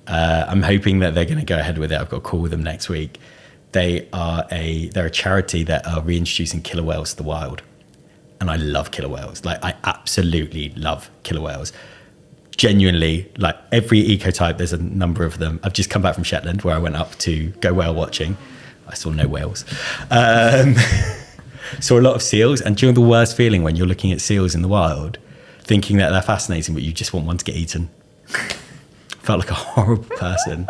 I'm hoping that they're going to go ahead with it. I've got a call with them next week. They're a charity that are reintroducing killer whales to the wild. and I love killer whales. Like, I absolutely love killer whales. Genuinely, like every ecotype, there's a number of them. I've just come back from Shetland where I went up to go whale watching. I saw no whales. Saw a lot of seals, and during the worst feeling when you're looking at seals in the wild, thinking that they're fascinating, but you just want one to get eaten. Felt like a horrible person.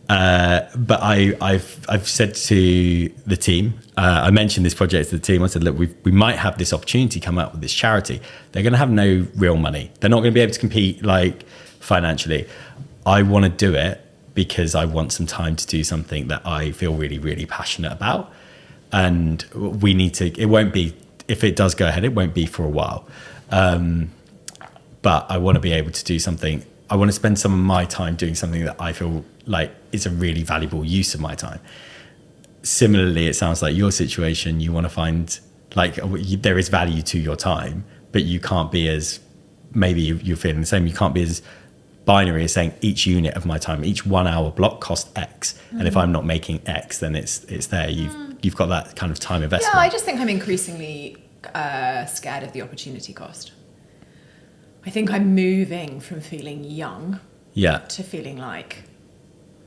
But I've said to the team, I mentioned this project to the team. I said, look, we might have this opportunity come up with this charity. They're going to have no real money. They're not going to be able to compete like financially. I want to do it because I want some time to do something that I feel really, really passionate about. And we need to, it won't be, if it does go ahead, it won't be for a while. But I want to be able to do something. I want to spend some of my time doing something that I feel like is a really valuable use of my time. Similarly, it sounds like your situation, you want to find like there is value to your time, but you can't be as, maybe you're feeling the same, you can't be as binary as saying each unit of my time, each 1 hour block costs X. And if I'm not making X, then it's there. You've got that kind of time investment. Yeah, I just think I'm increasingly scared of the opportunity cost. I think I'm moving from feeling young to feeling like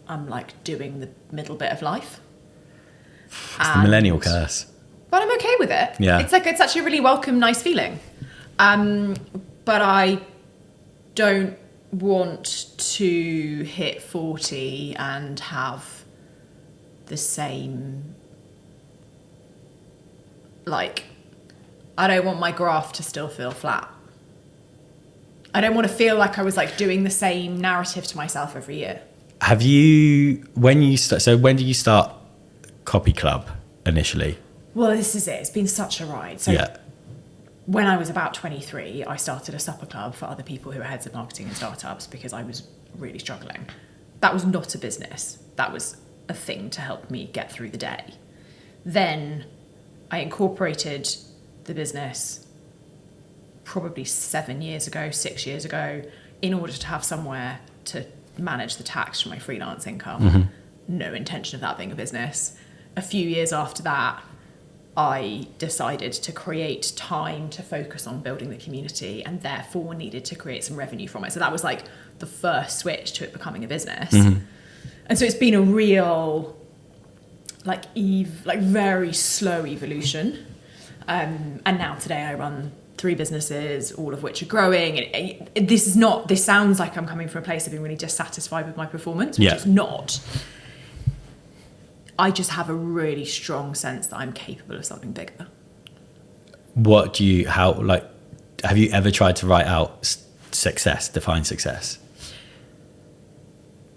I'm like doing the middle bit of life. It's the millennial curse. But I'm okay with it. Yeah. It's actually a really welcome, nice feeling. But I don't want to hit 40 and have the same, like, I don't want my graph to still feel flat. I don't want to feel like I was like doing the same narrative to myself every year. Have you, when did you start Copy Club initially? Well, this is it. It's been such a ride. So when I was about 23, I started a supper club for other people who were heads of marketing in startups because I was really struggling. That was not a business. That was a thing to help me get through the day. Then I incorporated the business probably 6 years ago, in order to have somewhere to manage the tax from my freelance income. Mm-hmm. No intention of that being a business. A few years after that, I decided to create time to focus on building the community and therefore needed to create some revenue from it. So that was like the first switch to it becoming a business. Mm-hmm. And so it's been a real, very slow evolution. And now today I run 3 businesses, all of which are growing. And this sounds like I'm coming from a place of being really dissatisfied with my performance, which is not. I just have a really strong sense that I'm capable of something bigger. Have you ever tried to write out success, define success?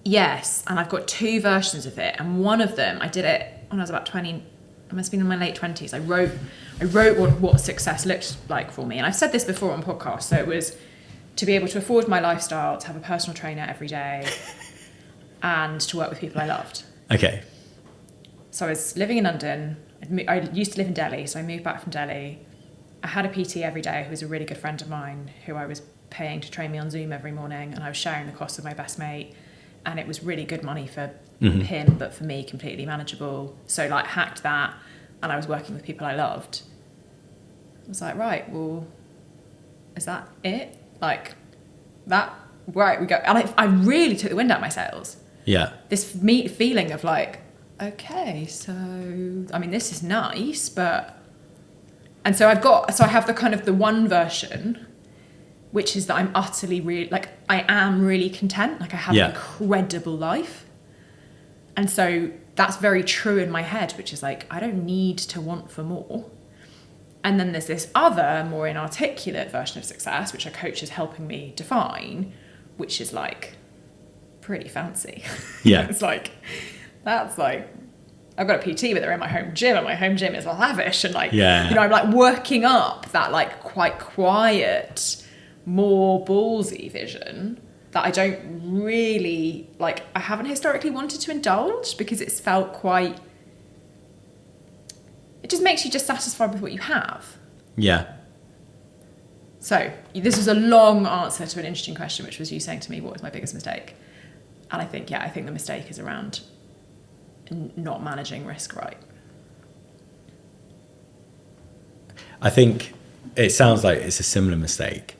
Yes, and I've got 2 versions of it. And one of them, I did it when I was about 20, I must have been in my late 20s. I wrote what success looked like for me. And I've said this before on podcasts. So it was to be able to afford my lifestyle, to have a personal trainer every day, and to work with people I loved. Okay. So I was living in London. I used to live in Delhi, so I moved back from Delhi. I had a PT every day who was a really good friend of mine who I was paying to train me on Zoom every morning, and I was sharing the cost with my best mate. And it was really good money for him, but for me, completely manageable. So hacked that, and I was working with people I loved. I was like, right, well, is that it? Right, we go. And I really took the wind out of my sails. Yeah. This feeling of okay, so, I mean, this is nice, but... And so I have the kind of the one version, which is that I'm utterly I am really content. I have an incredible life. And so that's very true in my head, which is I don't need to want for more. And then there's this other, more inarticulate version of success, which a coach is helping me define, which is pretty fancy. Yeah. It's I've got a PT, but they're in my home gym, and my home gym is lavish. And I'm working up that quite quiet, more ballsy vision that I don't really I haven't historically wanted to indulge because it's felt quite, it just makes you just satisfied with what you have. Yeah. So this was a long answer to an interesting question, which was you saying to me, what was my biggest mistake? And I think the mistake is around not managing risk right. I think it sounds like it's a similar mistake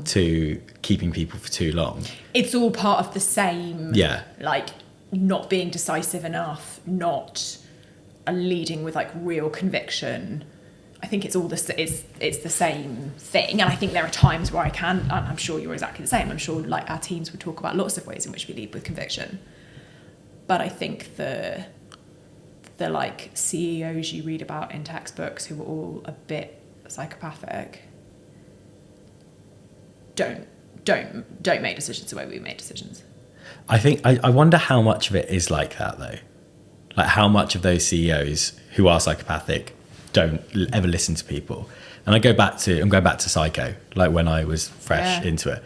to keeping people for too long. It's all part of the same, Yeah. like not being decisive enough, not leading with like real conviction. I think it's all it's the same thing. And I think there are times where and I'm sure you're exactly the same. I'm sure like our teams would talk about lots of ways in which we lead with conviction. But I think the like CEOs you read about in textbooks who are all a bit psychopathic don't make decisions the way we make decisions. I think I wonder how much of it is like that though. Like how much of those CEOs who are psychopathic don't ever listen to people. And I'm going back to Psycho, like when I was fresh into it.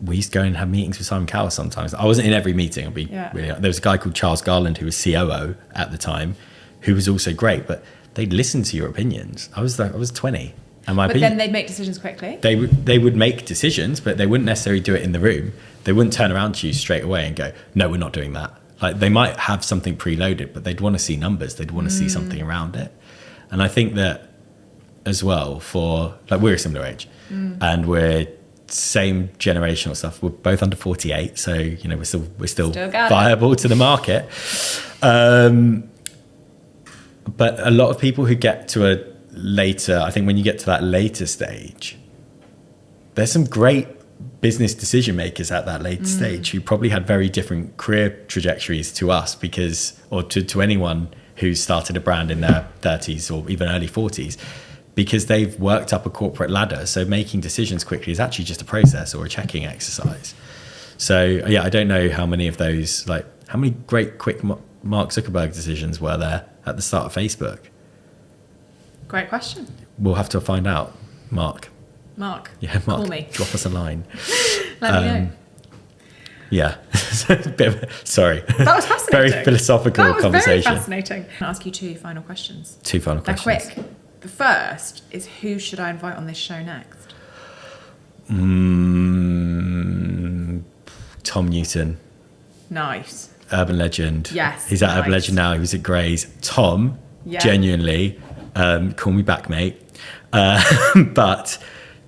We used to go and have meetings with Simon Cowell sometimes. I wasn't in every meeting. There was a guy called Charles Garland who was COO at the time, who was also great, but they'd listen to your opinions. I was 20. And but then they'd make decisions quickly. They would make decisions, but they wouldn't necessarily do it in the room. They wouldn't turn around to you straight away and go, no, we're not doing that. Like they might have something preloaded, but they'd want to see numbers. They'd want to see something around it. And I think that as well for, like we're a similar age and we're same generational stuff. We're both under 48. So, you know, we're still viable to the market. But a lot of people who get to a later, I think when you get to that later stage, there's some great business decision makers at that late stage who probably had very different career trajectories to us or to anyone who started a brand in their 30s or even early 40s because they've worked up a corporate ladder. So making decisions quickly is actually just a process or a checking exercise. So yeah, I don't know how many of those, like how many great quick Mark Zuckerberg decisions were there at the start of Facebook? Great question. We'll have to find out. Mark. Yeah, Mark. Call me. Drop us a line. Let me know. Yeah. Sorry. That was fascinating. Very philosophical conversation. That was very fascinating. I'll ask you two final questions. Two final questions. They're quick. The first is, who should I invite on this show next? Tom Newton. Nice. Urban legend. Yes. He's at Urban Legend now. He was at Grey's. Tom, genuinely, call me back, mate. But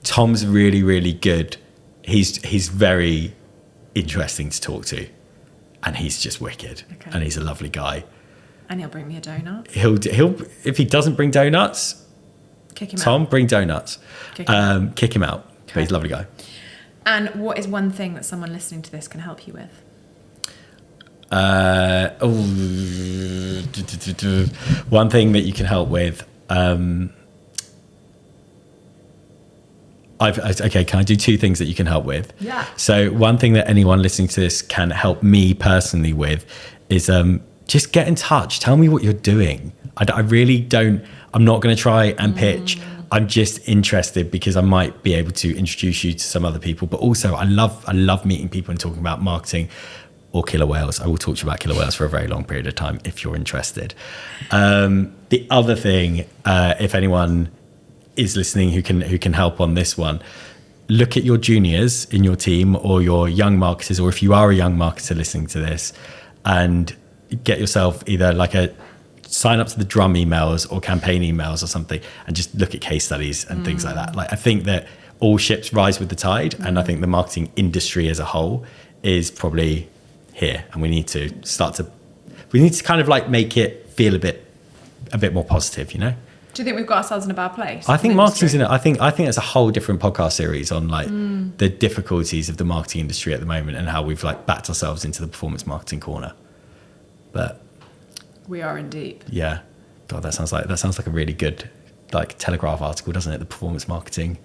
Tom's really, really good. He's very interesting to talk to, and he's just wicked. Okay. And he's a lovely guy. And he'll bring me a donut. He'll if he doesn't bring donuts, kick him Tom, out. bring donuts. Kick him out. Kick him out. Okay. But he's a lovely guy. And what is one thing that someone listening to this can help you with? One thing that you can help with. Can I do two things that you can help with? Yeah. So one thing that anyone listening to this can help me personally with is just get in touch. Tell me what you're doing. I really don't. I'm not going to try and pitch. I'm just interested because I might be able to introduce you to some other people. But also, I love meeting people and talking about marketing or killer whales. I will talk to you about killer whales for a very long period of time if you're interested. The other thing, if anyone is listening who can help on this one, look at your juniors in your team or your young marketers, or if you are a young marketer listening to this, and get yourself either like sign up to the drum emails or campaign emails or something, and just look at case studies and things like that. Like, I think that all ships rise with the tide, and I think the marketing industry as a whole is probably here, and we need to kind of like make it feel a bit more positive, you know? Do you think we've got ourselves in a bad place? I think marketing's in it. I think it's a whole different podcast series on like the difficulties of the marketing industry at the moment and how we've like backed ourselves into the performance marketing corner. But we are in deep. Yeah. God, that sounds like a really good like Telegraph article, doesn't it? The performance marketing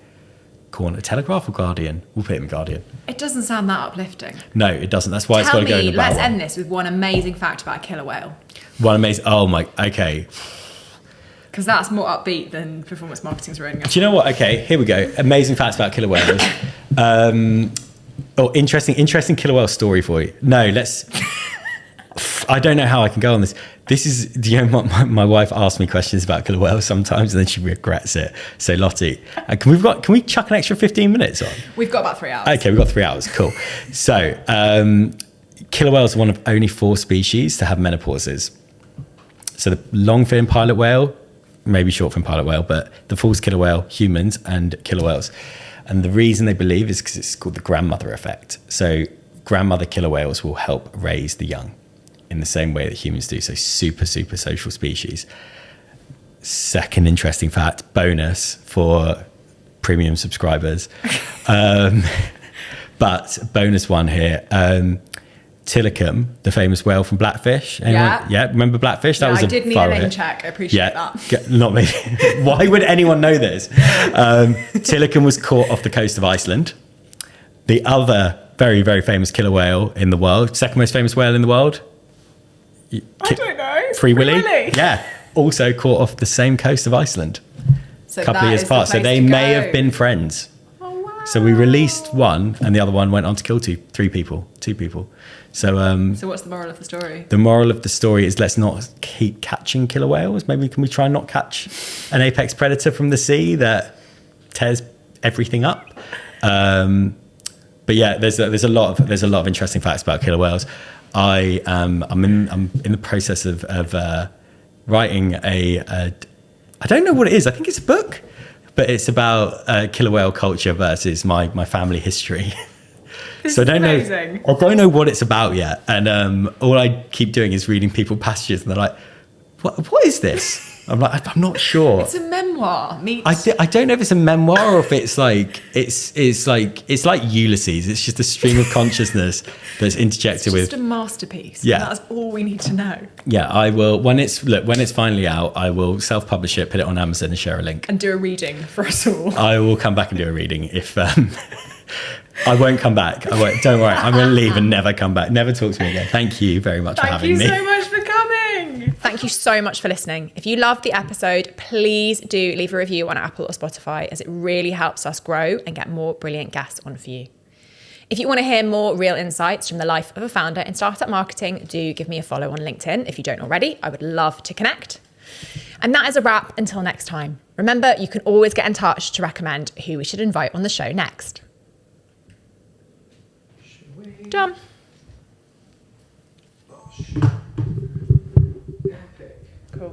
corner. Telegraph or Guardian? We'll put it in Guardian. It doesn't sound that uplifting. No, it doesn't. That's why it's got to go in the Let's end this with one amazing fact about a killer whale. One amazing. Oh my. Okay. Because that's more upbeat than performance marketing's running. Do you know what? Okay, here we go. Amazing facts about killer whales. Interesting killer whale story for you. No, let's. I don't know how I can go on this. This is, you know, my wife asks me questions about killer whales sometimes, and then she regrets it. So Lottie, can we chuck an extra 15 minutes on? We've got about 3 hours. Okay, we've got 3 hours. Cool. So killer whales are one of only 4 species to have menopauses. So the long fin pilot whale, maybe short for pilot whale, but the false killer whale, humans and killer whales. And the reason they believe is because it's called the grandmother effect. So grandmother killer whales will help raise the young in the same way that humans do. So super, super social species. Second interesting fact, bonus for premium subscribers. But bonus one here. Tilikum, the famous whale from Blackfish. Anyone? Yeah, remember Blackfish? That was I did need a name check. I appreciate that. Not me. Why would anyone know this? Tilikum was caught off the coast of Iceland. The other very, very famous killer whale in the world, second most famous whale in the world. I don't know. Free Willy? Yeah, also caught off the same coast of Iceland. So a couple of years apart. So they may have been friends. Oh, wow. So we released one, and the other one went on to kill two people. So what's the moral of the story? The moral of the story is let's not keep catching killer whales. Maybe can we try and not catch an apex predator from the sea that tears everything up? But yeah, there's a lot of interesting facts about killer whales. I'm in the process of writing I don't know what it is. I think it's a book, but it's about killer whale culture versus my family history. So I don't know what it's about yet. And all I keep doing is reading people passages, and they're like, "What is this?" I'm like, I'm not sure. It's a memoir. I don't know if it's a memoir or if it's like it's like Ulysses. It's just a stream of consciousness that's interjected with. It's just a masterpiece. Yeah, that's all we need to know. Yeah, I will when it's finally out. I will self-publish it, put it on Amazon, and share a link. And do a reading for us all. I will come back and do a reading if. I won't come back. I won't. Don't worry. I'm going to leave and never come back. Never talk to me again. Thank you very much for having me. Thank you so much for coming. Thank you so much for listening. If you loved the episode, please do leave a review on Apple or Spotify, as it really helps us grow and get more brilliant guests on for you. If you want to hear more real insights from the life of a founder in startup marketing, do give me a follow on LinkedIn if you don't already. I would love to connect. And that is a wrap until next time. Remember, you can always get in touch to recommend who we should invite on the show next. Done. Cool.